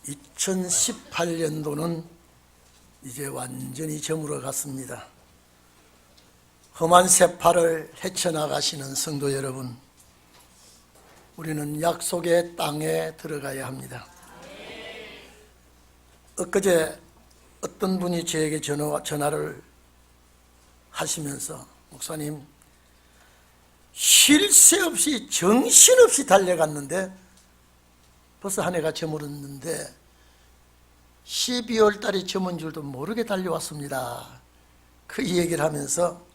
2018년도는 이제 완전히 저물어 갔습니다. 험한 세파를 헤쳐나가시는 성도 여러분, 우리는 약속의 땅에 들어가야 합니다. 엊그제 어떤 분이 저에게 전화를 하시면서, 목사님, 쉴 새 없이 정신없이 달려갔는데 벌써 한 해가 저물었는데 12월 달에 저문 줄도 모르게 달려왔습니다. 그 얘기를 하면서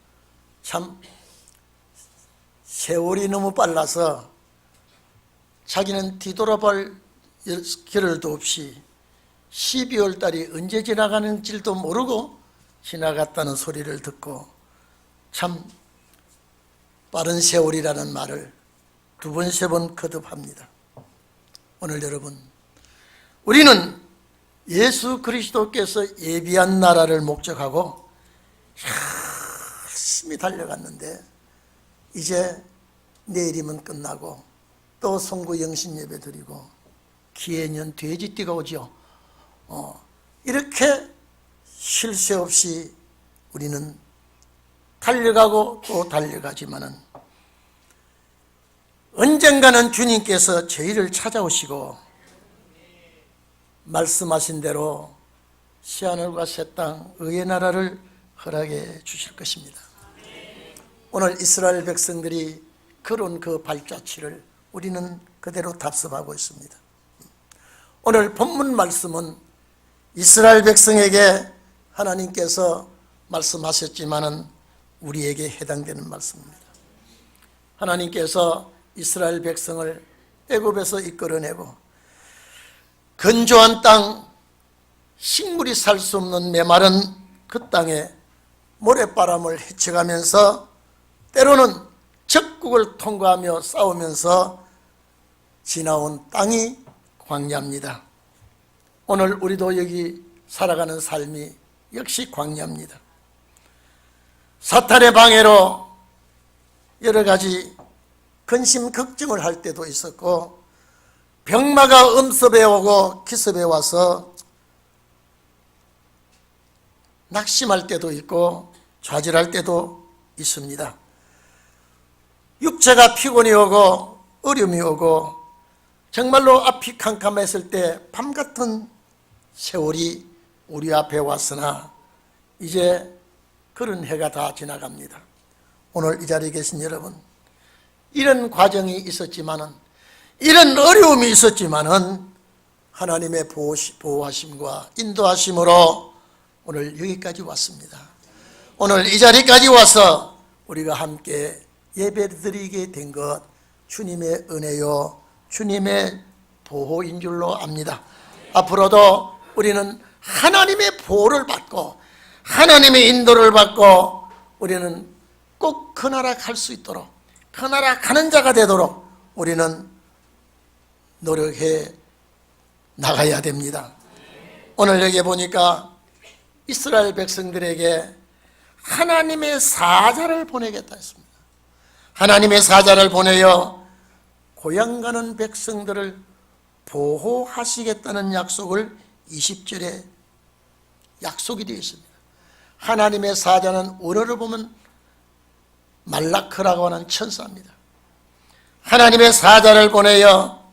참 세월이 너무 빨라서 자기는 뒤돌아볼 겨를도 없이 12월 달이 언제 지나가는 줄도 모르고 지나갔다는 소리를 듣고 참 빠른 세월이라는 말을 두 번, 세 번 거듭합니다. 오늘 여러분, 우리는 예수 그리스도께서 예비한 나라를 목적하고 열심히 달려갔는데 이제 내일이면 끝나고 또 송구 영신 예배 드리고 기해년 돼지띠가 오죠. 이렇게 쉴 새 없이 우리는 달려가고 또 달려가지만은 언젠가는 주님께서 저희를 찾아오시고 말씀하신 대로 새하늘과 새 땅 의의 나라를 허락해 주실 것입니다. 오늘 이스라엘 백성들이 걸어온 그 발자취를 우리는 그대로 답습하고 있습니다. 오늘 본문 말씀은 이스라엘 백성에게 하나님께서 말씀하셨지만은 우리에게 해당되는 말씀입니다. 하나님께서 이스라엘 백성을 애굽에서 이끌어내고 건조한 땅, 식물이 살 수 없는 메마른 그 땅에 모래바람을 헤쳐가면서 때로는 적국을 통과하며 싸우면서 지나온 땅이 광야입니다. 오늘 우리도 여기 살아가는 삶이 역시 광야입니다. 사탄의 방해로 여러 가지 근심 걱정을 할 때도 있었고 병마가 음습에 오고 기습에 와서 낙심할 때도 있고 좌절할 때도 있습니다. 육체가 피곤이 오고 어려움이 오고 정말로 앞이 캄캄했을 때 밤같은 세월이 우리 앞에 왔으나 이제 그런 해가 다 지나갑니다. 오늘 이 자리에 계신 여러분, 이런 과정이 있었지만은, 이런 어려움이 있었지만은 하나님의 보호하심과 인도하심으로 오늘 여기까지 왔습니다. 오늘 이 자리까지 와서 우리가 함께 예배드리게 된 것 주님의 은혜요, 주님의 보호인 줄로 압니다. 앞으로도 우리는 하나님의 보호를 받고 하나님의 인도를 받고 우리는 꼭 그 나라 갈 수 있도록, 그 나라 가는 자가 되도록 우리는 노력해 나가야 됩니다. 오늘 여기 보니까 이스라엘 백성들에게 하나님의 사자를 보내겠다 했습니다. 하나님의 사자를 보내어 고향 가는 백성들을 보호하시겠다는 약속을 20절에 약속이 되어 있습니다. 하나님의 사자는 원어를 보면 말라크라고 하는 천사입니다. 하나님의 사자를 보내어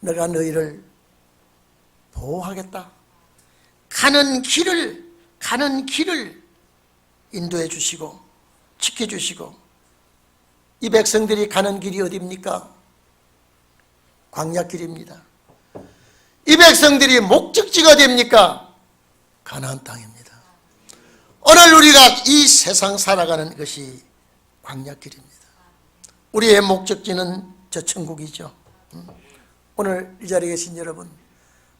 내가 너희를 보호하겠다. 가는 길을 인도해 주시고 지켜주시고, 이 백성들이 가는 길이 어디입니까? 광야길입니다. 이 백성들이 목적지가 어디입니까? 가나안 땅입니다. 오늘 우리가 이 세상 살아가는 것이 광야길입니다. 우리의 목적지는 저 천국이죠. 오늘 이 자리에 계신 여러분,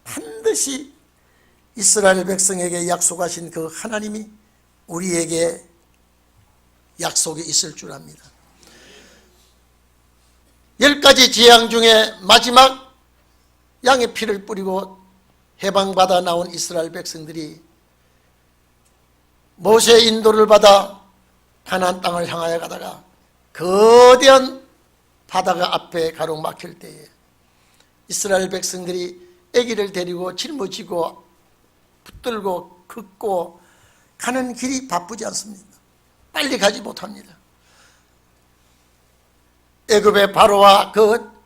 반드시 이스라엘 백성에게 약속하신 그 하나님이 우리에게 약속이 있을 줄 압니다. 10가지 재앙 중에 마지막 양의 피를 뿌리고 해방받아 나온 이스라엘 백성들이 모세의 인도를 받아 가나안 땅을 향하여 가다가 거대한 바다가 앞에 가로막힐 때에 이스라엘 백성들이 아기를 데리고 짊어지고 붙들고 긋고 가는 길이 바쁘지 않습니다. 빨리 가지 못합니다. 애굽의 바로와 그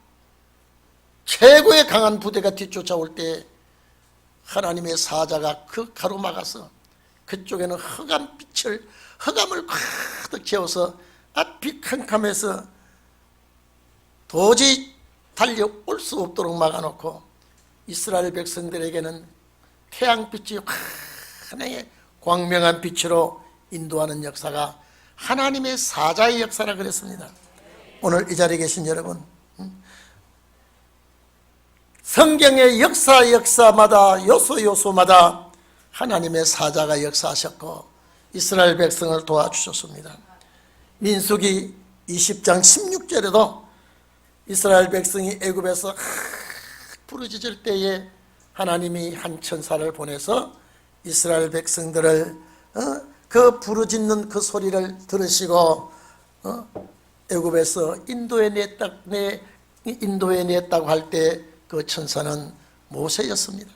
최고의 강한 부대가 뒤쫓아올 때 하나님의 사자가 그 가로막아서 그쪽에는 흑암을 가득 채워서 앞이 캄캄해서 도저히 달려올 수 없도록 막아놓고 이스라엘 백성들에게는 태양빛이 환하게 광명한 빛으로 인도하는 역사가 하나님의 사자의 역사라 그랬습니다. 오늘 이 자리에 계신 여러분, 성경의 역사마다 요소마다 하나님의 사자가 역사하셨고 이스라엘 백성을 도와주셨습니다. 민수기 20장 16절에도 이스라엘 백성이 애굽에서 부르짖을 때에 하나님이 한 천사를 보내서 이스라엘 백성들을 그 부르짖는 그 소리를 들으시고 애굽에서 인도해 냈다고 할 때 그 천사는 모세였습니다.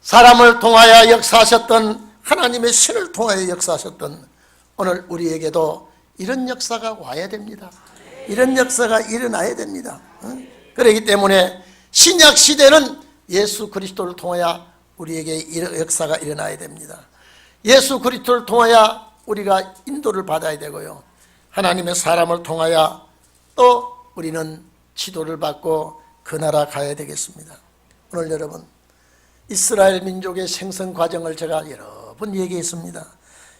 사람을 통하여 역사하셨던 하나님의 신을 통하여 역사하셨던 오늘 우리에게도 이런 역사가 와야 됩니다. 이런 역사가 일어나야 됩니다. 그렇기 때문에 신약 시대는 예수 그리스도를 통하여 우리에게 이런 역사가 일어나야 됩니다. 예수 그리스도를 통하여 우리가 인도를 받아야 되고요. 하나님의 사람을 통하여 또 우리는 지도를 받고 그 나라 가야 되겠습니다. 오늘 여러분, 이스라엘 민족의 생성 과정을 제가 여러 번 얘기했습니다.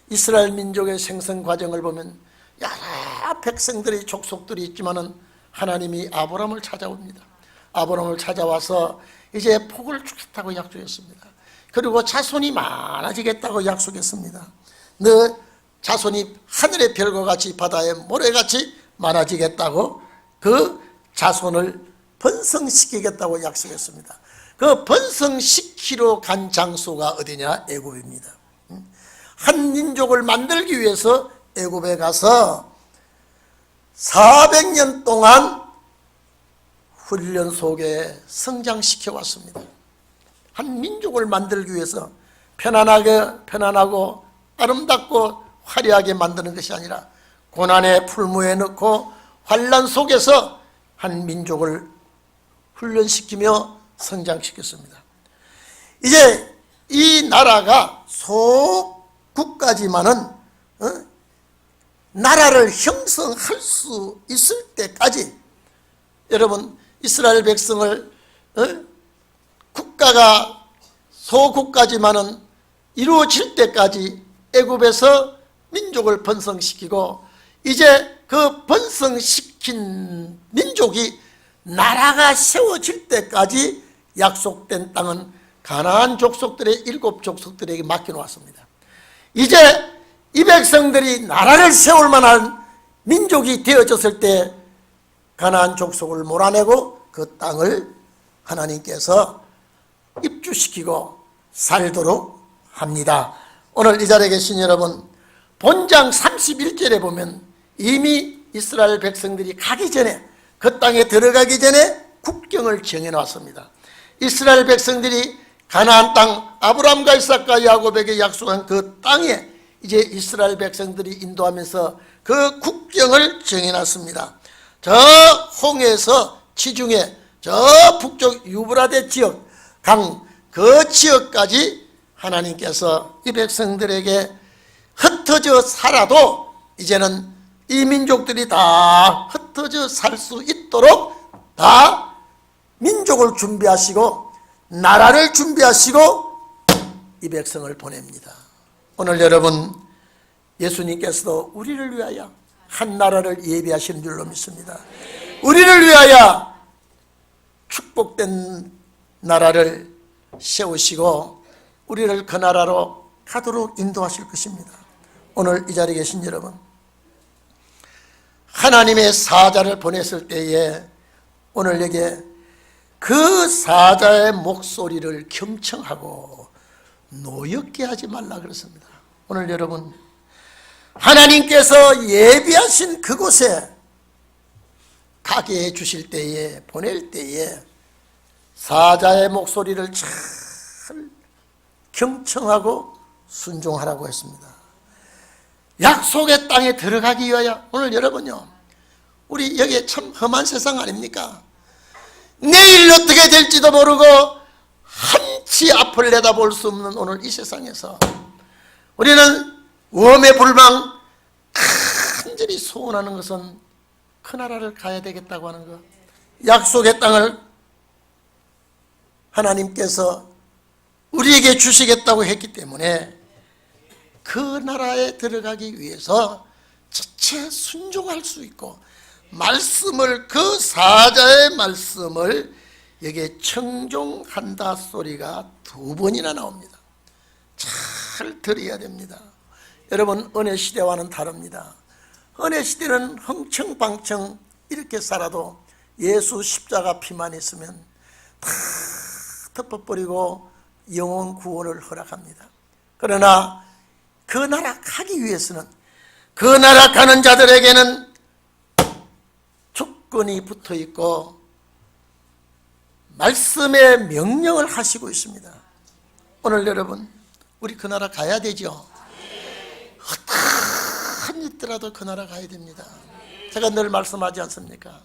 이스라엘 민족의 생성 과정을 보면 여러 백성들의 족속들이 있지만은 하나님이 아브라함을 찾아옵니다. 아브라함을 찾아와서 이제 복을 주겠다고 약속했습니다. 그리고 자손이 많아지겠다고 약속했습니다. 너 자손이 하늘의 별과 같이 바다의 모래같이 많아지겠다고 그 자손을 번성시키겠다고 약속했습니다. 그 번성시키러 간 장소가 어디냐? 애굽입니다. 한 민족을 만들기 위해서 애굽에 가서 400년 동안 훈련 속에 성장시켜 왔습니다. 한 민족을 만들기 위해서 편안하고 아름답고 화려하게 만드는 것이 아니라 고난의 풀무에 넣고 환난 속에서 한 민족을 훈련시키며 성장시켰습니다. 이제 이 나라가 소국가지만은 나라를 형성할 수 있을 때까지 여러분 이스라엘 백성을 국가가 소국가지만은 이루어질 때까지 애굽에서 민족을 번성시키고 이제 그 번성시킨 민족이 나라가 세워질 때까지 약속된 땅은 가나안 족속들의 7족속들에게 맡겨놓았습니다. 이제 이 백성들이 나라를 세울 만한 민족이 되어졌을 때 가나안 족속을 몰아내고 그 땅을 하나님께서 입주시키고 살도록 합니다. 오늘 이 자리에 계신 여러분, 본장 31절에 보면 이미 이스라엘 백성들이 가기 전에 그 땅에 들어가기 전에 국경을 정해놨습니다. 이스라엘 백성들이 가나안 땅 아브라함과 이삭과 야곱에게 약속한 그 땅에 이제 이스라엘 백성들이 인도하면서 그 국경을 정해놨습니다. 저 홍해에서 지중해 저 북쪽 유브라데 지역 강 그 지역까지 하나님께서 이 백성들에게 흩어져 살아도 이제는 이 민족들이 다 흩어져 살 수 있도록 다 민족을 준비하시고 나라를 준비하시고 이 백성을 보냅니다. 오늘 여러분, 예수님께서도 우리를 위하여 한 나라를 예비하시는 줄로 믿습니다. 우리를 위하여 축복된 나라를 세우시고 우리를 그 나라로 가도록 인도하실 것입니다. 오늘 이 자리에 계신 여러분, 하나님의 사자를 보냈을 때에 오늘에게 그 사자의 목소리를 경청하고 노엽게 하지 말라 그랬습니다. 오늘 여러분, 하나님께서 예비하신 그곳에 가게 해 주실 때에, 보낼 때에 사자의 목소리를 잘 경청하고 순종하라고 했습니다. 약속의 땅에 들어가기 위하여 오늘 여러분요, 우리 여기 참 험한 세상 아닙니까? 내일 어떻게 될지도 모르고 한치 앞을 내다볼 수 없는 오늘 이 세상에서 우리는 웜에 불망 간절히 소원하는 것은 그 나라를 가야 되겠다고 하는 것, 약속의 땅을 하나님께서 우리에게 주시겠다고 했기 때문에 그 나라에 들어가기 위해서 첫째 순종할 수 있고, 말씀을, 그 사자의 말씀을 여기에 청종한다 소리가 2번이나 나옵니다. 잘 들어야 됩니다. 여러분, 은혜 시대와는 다릅니다. 은혜 시대는 흥청방청 이렇게 살아도 예수 십자가 피만 있으면 다 덮어버리고 영혼 구원을 허락합니다. 그러나 그 나라 가기 위해서는, 그 나라 가는 자들에게는 조건이 붙어 있고 말씀의 명령을 하시고 있습니다. 오늘 여러분, 우리 그 나라 가야 되죠. 어떠한 일더라도 그 나라 가야 됩니다. 제가 늘 말씀하지 않습니까?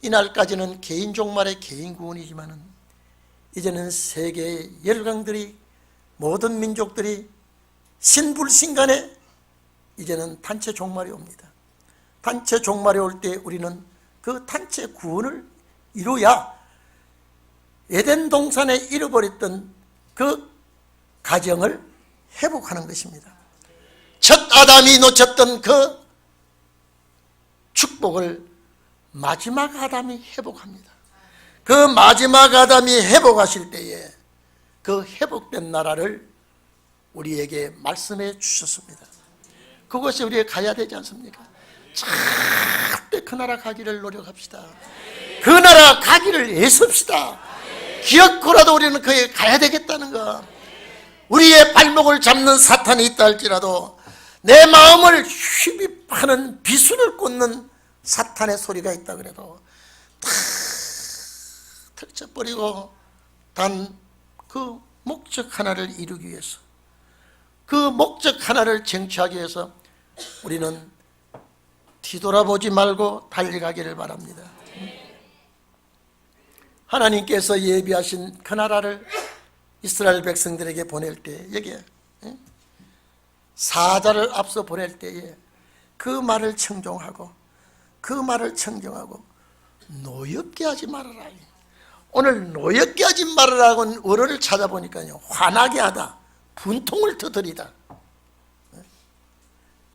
이날까지는 개인 종말의 개인 구원이지만은 이제는 세계의 열강들이, 모든 민족들이 신불신간에 이제는 단체 종말이 옵니다. 단체 종말이 올 때 우리는 그 단체 구원을 이루어야 에덴 동산에 잃어버렸던 그 가정을 회복하는 것입니다. 첫 아담이 놓쳤던 그 축복을 마지막 아담이 회복합니다. 그 마지막 아담이 회복하실 때에 그 회복된 나라를 우리에게 말씀해 주셨습니다. 그것이 우리가 가야 되지 않습니까? 절대 그 나라 가기를 노력합시다. 그 나라 가기를 애씁시다. 기어코라도 우리는 거기에 가야 되겠다는 거. 우리의 발목을 잡는 사탄이 있다 할지라도 내 마음을 휘비하는 비수를 꽂는 사탄의 소리가 있다 그래도 다 털쳐버리고 단 그 목적 하나를 이루기 위해서, 그 목적 하나를 쟁취하기 위해서 우리는 뒤돌아보지 말고 달려가기를 바랍니다. 하나님께서 예비하신 그 나라를 이스라엘 백성들에게 보낼 때, 여기에 사자를 앞서 보낼 때에 그 말을 청종하고, 그 말을 청정하고 노엽게 하지 말아라. 오늘 노엽게 하지 말아라고 원어를 찾아보니까요, 화나게 하다, 분통을 터뜨리다,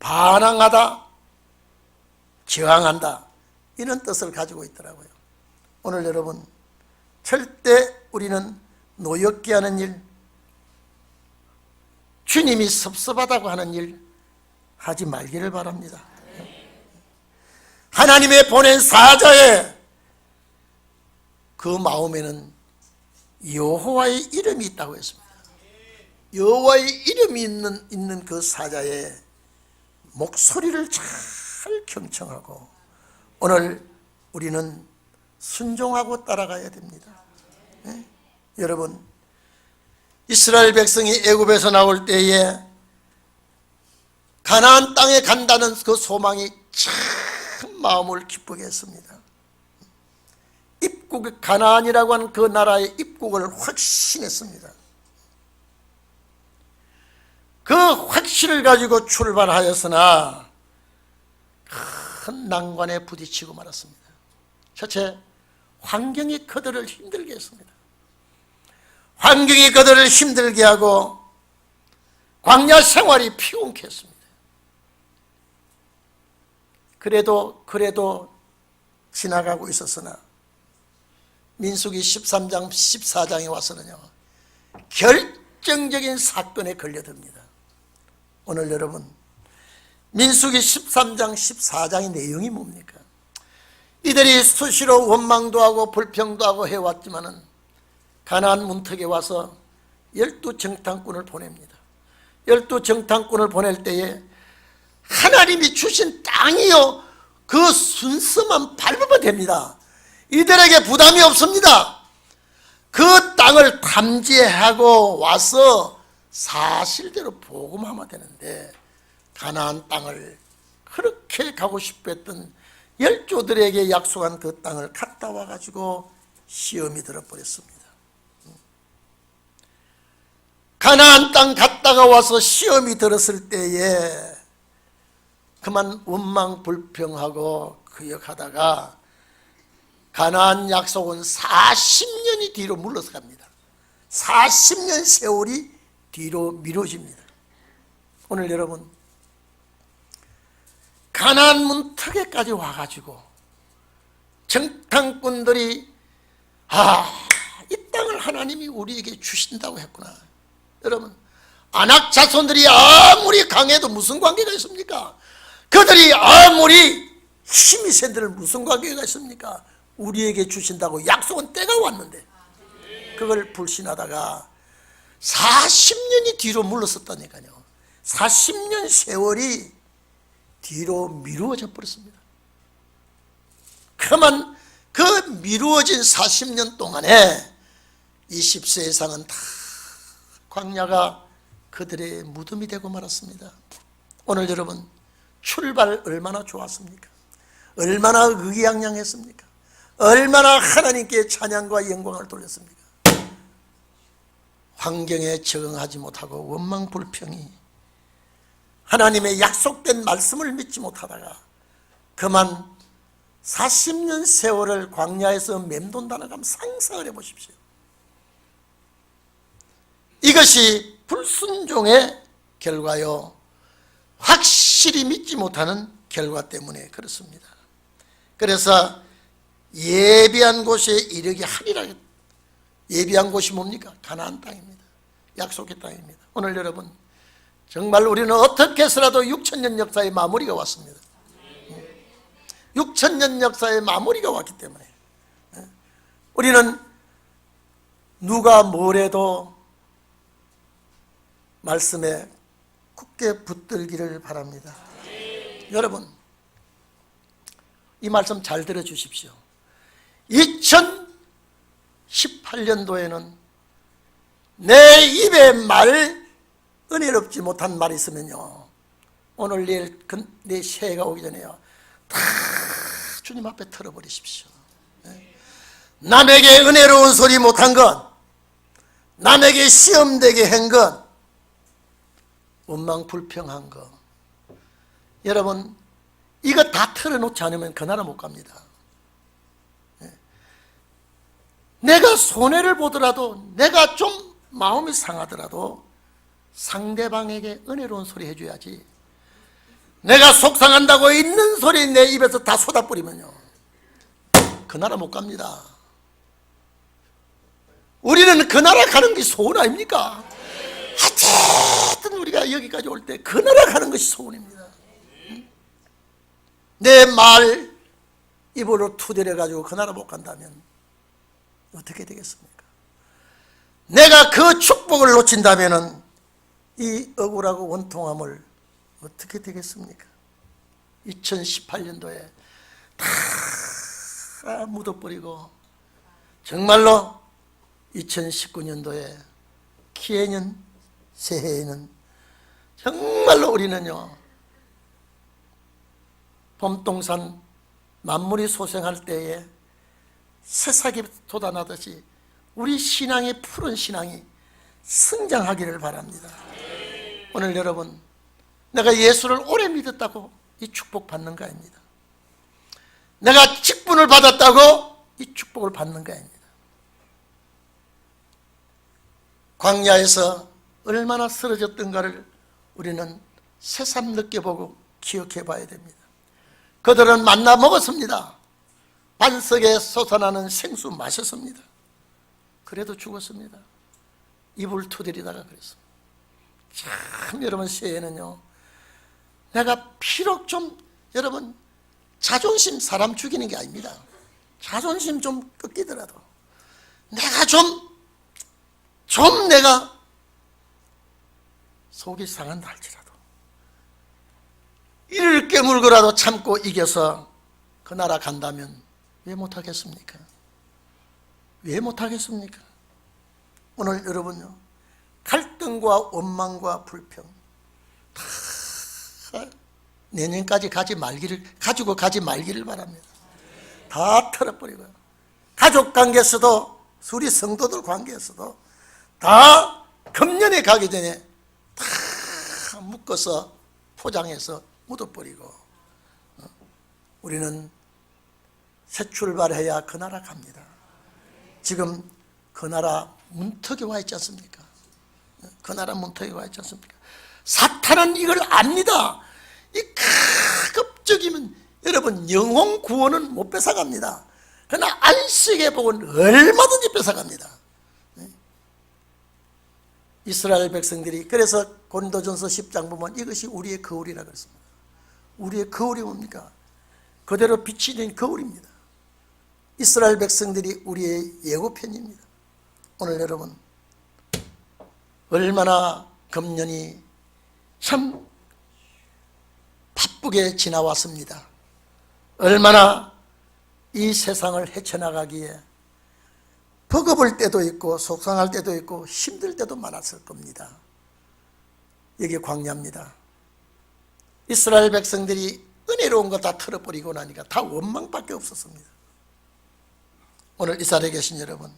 반항하다, 저항한다, 이런 뜻을 가지고 있더라고요. 오늘 여러분, 절대 우리는 노엽게 하는 일, 주님이 섭섭하다고 하는 일 하지 말기를 바랍니다. 하나님의 보낸 사자의 그 마음에는 여호와의 이름이 있다고 했습니다. 여호와의 이름이 있는 그 사자의 목소리를 잘 경청하고 오늘 우리는 순종하고 따라가야 됩니다. 네? 여러분, 이스라엘 백성이 애굽에서 나올 때에 가나안 땅에 간다는 그 소망이 참 마음을 기쁘게 했습니다. 입국, 가나안이라고 하는 그 나라의 입국을 확신했습니다. 그 확신을 가지고 출발하였으나 큰 난관에 부딪히고 말았습니다. 첫째, 환경이 그들을 힘들게 했습니다. 환경이 그들을 힘들게 하고 광야 생활이 피곤케 했습니다. 그래도 지나가고 있었으나 민수기 13장 14장에 와서는요, 결정적인 사건에 걸려듭니다. 오늘 여러분, 민수기 13장 14장의 내용이 뭡니까? 이들이 수시로 원망도 하고 불평도 하고 해왔지만은 가나안 문턱에 와서 12정탐꾼을 보냅니다. 12정탐꾼을 보낼 때에 하나님이 주신 땅이요, 그 순서만 밟으면 됩니다. 이들에게 부담이 없습니다. 그 땅을 탐지하고 와서 사실대로 복음하면 되는데, 가나안 땅을 그렇게 가고 싶어 했던 열조들에게 약속한 그 땅을 갔다 와가지고 시험이 들어버렸습니다. 가나안 땅 갔다가 와서 시험이 들었을 때에 그만 원망불평하고 그역하다가 가나안 약속은 40년이 뒤로 물러서 갑니다. 40년 세월이 뒤로 미뤄집니다. 오늘 여러분, 가나안 문턱에까지 와가지고 정탐꾼들이 이 땅을 하나님이 우리에게 주신다고 했구나. 여러분, 아낙 자손들이 아무리 강해도 무슨 관계가 있습니까? 그들이 아무리 힘이 센들 무슨 관계가 있습니까? 우리에게 주신다고 약속은 때가 왔는데 그걸 불신하다가 40년이 뒤로 물러섰다니까요. 40년 세월이 뒤로 미루어져 버렸습니다. 그만 그 미루어진 40년 동안에 20세 이상은 다 광야가 그들의 무덤이 되고 말았습니다. 오늘 여러분, 출발 얼마나 좋았습니까? 얼마나 의기양양했습니까? 얼마나 하나님께 찬양과 영광을 돌렸습니까? 환경에 적응하지 못하고 원망불평이 하나님의 약속된 말씀을 믿지 못하다가 그만 40년 세월을 광야에서 맴돈다는 감 상상을 해보십시오. 이것이 불순종의 결과요, 확실히 믿지 못하는 결과 때문에 그렇습니다. 그래서 예비한 곳에 이르게 하리라. 예비한 곳이 뭡니까? 가나안 땅입니다. 약속의 땅입니다. 오늘 여러분, 정말 우리는 어떻게 해서라도 6,000년 역사의 마무리가 왔습니다. 6,000년 역사의 마무리가 왔기 때문에 우리는 누가 뭐래도 말씀에 굳게 붙들기를 바랍니다. 여러분, 이 말씀 잘 들어주십시오. 2018년도에는 내 입에 은혜롭지 못한 말이 있으면요, 오늘 내일 새해가 오기 전에요, 다 주님 앞에 털어버리십시오. 남에게 은혜로운 소리 못한 것, 남에게 시험되게 한 것, 원망불평한 것, 여러분, 이거 다 털어놓지 않으면 그 나라 못 갑니다. 내가 손해를 보더라도, 내가 좀 마음이 상하더라도 상대방에게 은혜로운 소리 해줘야지. 내가 속상한다고 있는 소리 내 입에서 다 쏟아버리면요, 그 나라 못 갑니다. 우리는 그 나라 가는 게 소원 아닙니까? 어쨌든 우리가 여기까지 올 때 그 나라 가는 것이 소원입니다. 내 말 입으로 투덜해가지고 그 나라 못 간다면 어떻게 되겠습니까? 내가 그 축복을 놓친다면 이 억울하고 원통함을 어떻게 되겠습니까? 2018년도에 다 묻어버리고 정말로 2019년도에 기해년 새해에는 정말로 우리는요, 봄동산 만물이 소생할 때에 새싹이 돋아나듯이 우리 신앙의 푸른 신앙이 성장하기를 바랍니다. 오늘 여러분, 내가 예수를 오래 믿었다고 이 축복 받는 거 아닙니다. 내가 직분을 받았다고 이 축복을 받는 거 아닙니다. 광야에서 얼마나 쓰러졌던가를 우리는 새삼 느껴보고 기억해 봐야 됩니다. 그들은 만나 먹었습니다. 반석에 솟아나는 생수 마셨습니다. 그래도 죽었습니다. 입을 투들이다가 그랬습니다. 참, 여러분, 새해는요, 내가 비록 좀, 여러분, 자존심 사람 죽이는 게 아닙니다. 자존심 좀 꺾이더라도 내가 좀 내가 속이 상한다 할지라도 이를 깨물고라도 참고 이겨서 그 나라 간다면 왜 못하겠습니까? 왜 못하겠습니까? 오늘 여러분요, 갈등과 원망과 불평 다 내년까지 가지고 가지 말기를 바랍니다. 다 털어버리고요. 가족 관계에서도, 우리 성도들 관계에서도 다 금년에 가기 전에 다 묶어서 포장해서 묻어버리고, 우리는 새 출발해야 그 나라 갑니다. 지금 그 나라 문턱에 와 있지 않습니까? 그 나라 문턱에 와 있지 않습니까? 사탄은 이걸 압니다. 이 가급적이면 여러분 영혼 구원은 못 뺏어갑니다. 그러나 안식의 복은 얼마든지 뺏어갑니다. 이스라엘 백성들이, 그래서 고린도전서 10장 보면 이것이 우리의 거울이라 그랬습니다. 우리의 거울이 뭡니까? 그대로 비치는 거울입니다. 이스라엘 백성들이 우리의 예고편입니다. 오늘 여러분, 얼마나 금년이 참 바쁘게 지나왔습니다. 얼마나 이 세상을 헤쳐나가기에 버거울 때도 있고 속상할 때도 있고 힘들 때도 많았을 겁니다. 여기 광야입니다. 이스라엘 백성들이 은혜로운 거 다 털어버리고 나니까 다 원망밖에 없었습니다. 오늘 이 자리에 계신 여러분,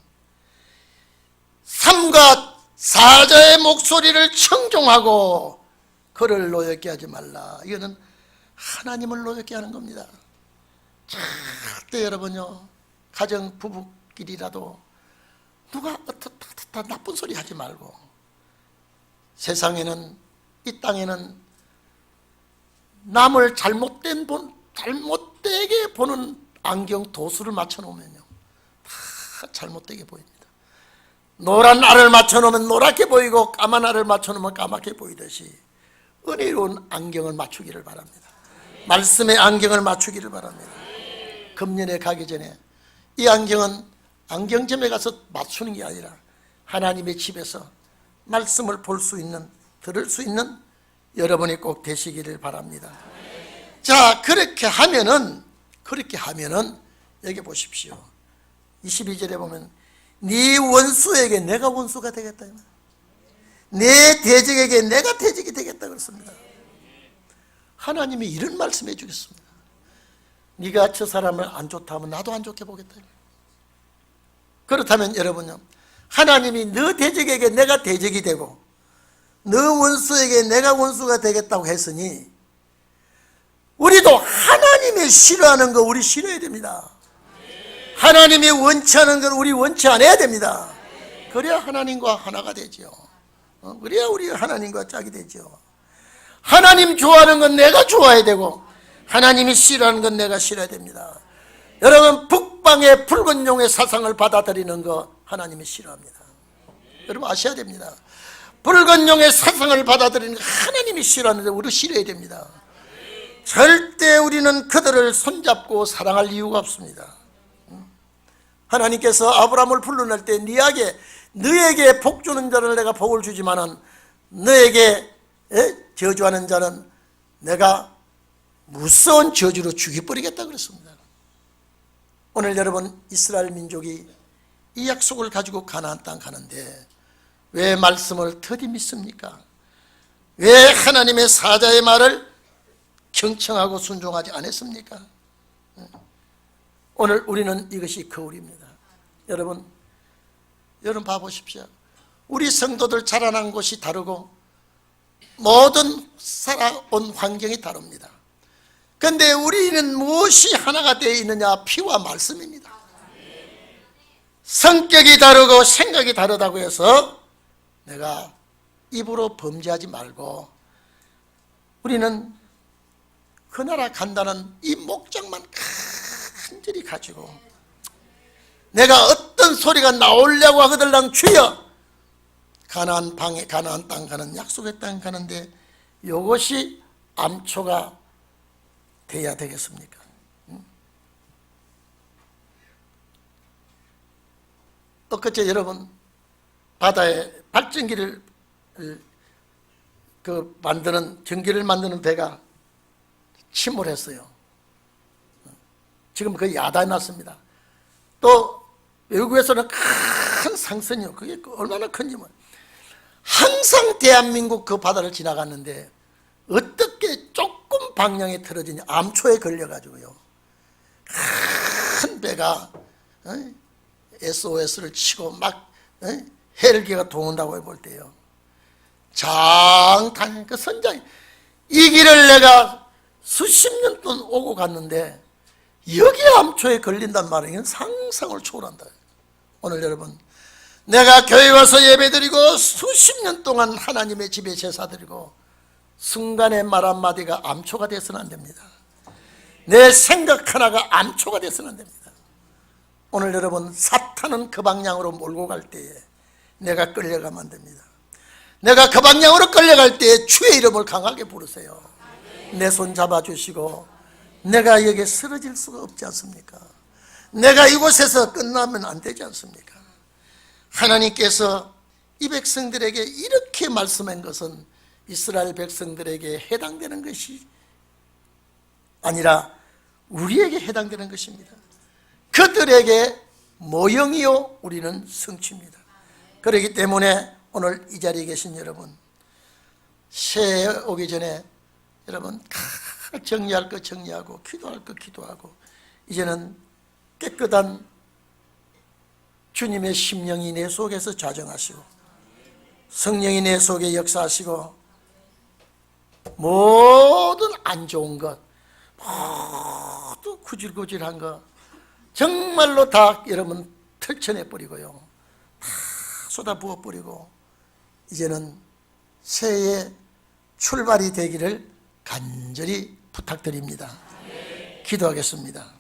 삶과 사자의 목소리를 청종하고 그를 노엽게 하지 말라. 이거는 하나님을 노엽게 하는 겁니다. 절대 여러분요, 가정 부부끼리라도 누가 어떻다 나쁜 소리 하지 말고, 세상에는, 이 땅에는 남을 잘못되게 보는 안경 도수를 맞춰놓으면요 다 잘못되게 보입니다. 노란 알을 맞춰놓으면 노랗게 보이고 까만 알을 맞춰놓으면 까맣게 보이듯이 은혜로운 안경을 맞추기를 바랍니다. 말씀의 안경을 맞추기를 바랍니다. 금년에 가기 전에 이 안경은 안경점에 가서 맞추는 게 아니라 하나님의 집에서 말씀을 볼 수 있는, 들을 수 있는 여러분이 꼭 되시기를 바랍니다. 자, 그렇게 하면은 여기 보십시오. 22절에 보면 네 원수에게 내가 원수가 되겠다, 내 대적에게 내가 대적이 되겠다 그렇습니다. 하나님이 이런 말씀해 주겠습니다. 네가 저 사람을 안 좋다 하면 나도 안 좋게 보겠다. 그렇다면 여러분요, 하나님이 너 대적에게 내가 대적이 되고 너 원수에게 내가 원수가 되겠다고 했으니 우리도 하나님이 싫어하는 거 우리 싫어해야 됩니다. 하나님이 원치 않은 걸 우리 원치 않아야 됩니다. 그래야 하나님과 하나가 되죠. 그래야 우리 하나님과 짝이 되죠. 하나님 좋아하는 건 내가 좋아해야 되고 하나님이 싫어하는 건 내가 싫어야 됩니다. 여러분, 북방의 붉은 용의 사상을 받아들이는 거 하나님이 싫어합니다. 여러분 아셔야 됩니다. 붉은 용의 사상을 받아들이는 거 하나님이 싫어하는데 우리 싫어야 됩니다. 절대 우리는 그들을 손잡고 사랑할 이유가 없습니다. 하나님께서 아브라함을 불러낼 때 너에게 복 주는 자를 내가 복을 주지만은 너에게 저주하는 자는 내가 무서운 저주로 죽여버리겠다 그랬습니다. 오늘 여러분, 이스라엘 민족이 이 약속을 가지고 가나안 땅 가는데 왜 말씀을 더디 믿습니까? 왜 하나님의 사자의 말을 경청하고 순종하지 않았습니까? 오늘 우리는 이것이 거울입니다. 여러분 봐보십시오. 우리 성도들 자라난 곳이 다르고 모든 살아온 환경이 다릅니다. 그런데 우리는 무엇이 하나가 되어 있느냐? 피와 말씀입니다. 성격이 다르고 생각이 다르다고 해서 내가 입으로 범죄하지 말고 우리는 그 나라 간다는 이 목적만 간절히 가지고 내가 어떤 소리가 나오려고 하거들랑 주여 가나안 땅 가는 약속의 땅 가는데 이것이 암초가 돼야 되겠습니까? 엊그제 여러분 바다에 발전기를 전기를 만드는 배가 침몰했어요. 지금 거의 야단이 났습니다. 또 외국에서는 큰 상선이요. 그게 얼마나 큰지만 항상 대한민국 그 바다를 지나갔는데 어떻게 조금 방향이 틀어지냐, 암초에 걸려가지고요, 큰 배가 SOS를 치고 막 헬기가 도운다고 해볼 때요, 장탄 그 선장이 이 길을 내가 수십 년 동안 오고 갔는데 여기 암초에 걸린단 말이에요. 상상을 초월한다. 오늘 여러분, 내가 교회 와서 예배드리고 수십 년 동안 하나님의 집에 제사드리고 순간의 말 한마디가 암초가 돼서는 안 됩니다. 내 생각 하나가 암초가 돼서는 안 됩니다. 오늘 여러분, 사탄은 그 방향으로 몰고 갈 때에 내가 끌려가면 안 됩니다. 내가 그 방향으로 끌려갈 때에 주의 이름을 강하게 부르세요. 내 손 잡아주시고 내가 여기에 쓰러질 수가 없지 않습니까? 내가 이곳에서 끝나면 안 되지 않습니까? 하나님께서 이 백성들에게 이렇게 말씀한 것은 이스라엘 백성들에게 해당되는 것이 아니라 우리에게 해당되는 것입니다. 그들에게 모형이요 우리는 성취입니다. 그렇기 때문에 오늘 이 자리에 계신 여러분, 새해 오기 전에 여러분 정리할 것 정리하고 기도할 것 기도하고 이제는 깨끗한 주님의 심령이 내 속에서 좌정하시고 성령이 내 속에 역사하시고 모든 안 좋은 것, 모두 구질구질한 것 정말로 다 여러분 털쳐내버리고요, 다 쏟아부어버리고 이제는 새해의 출발이 되기를 간절히 부탁드립니다. 기도하겠습니다.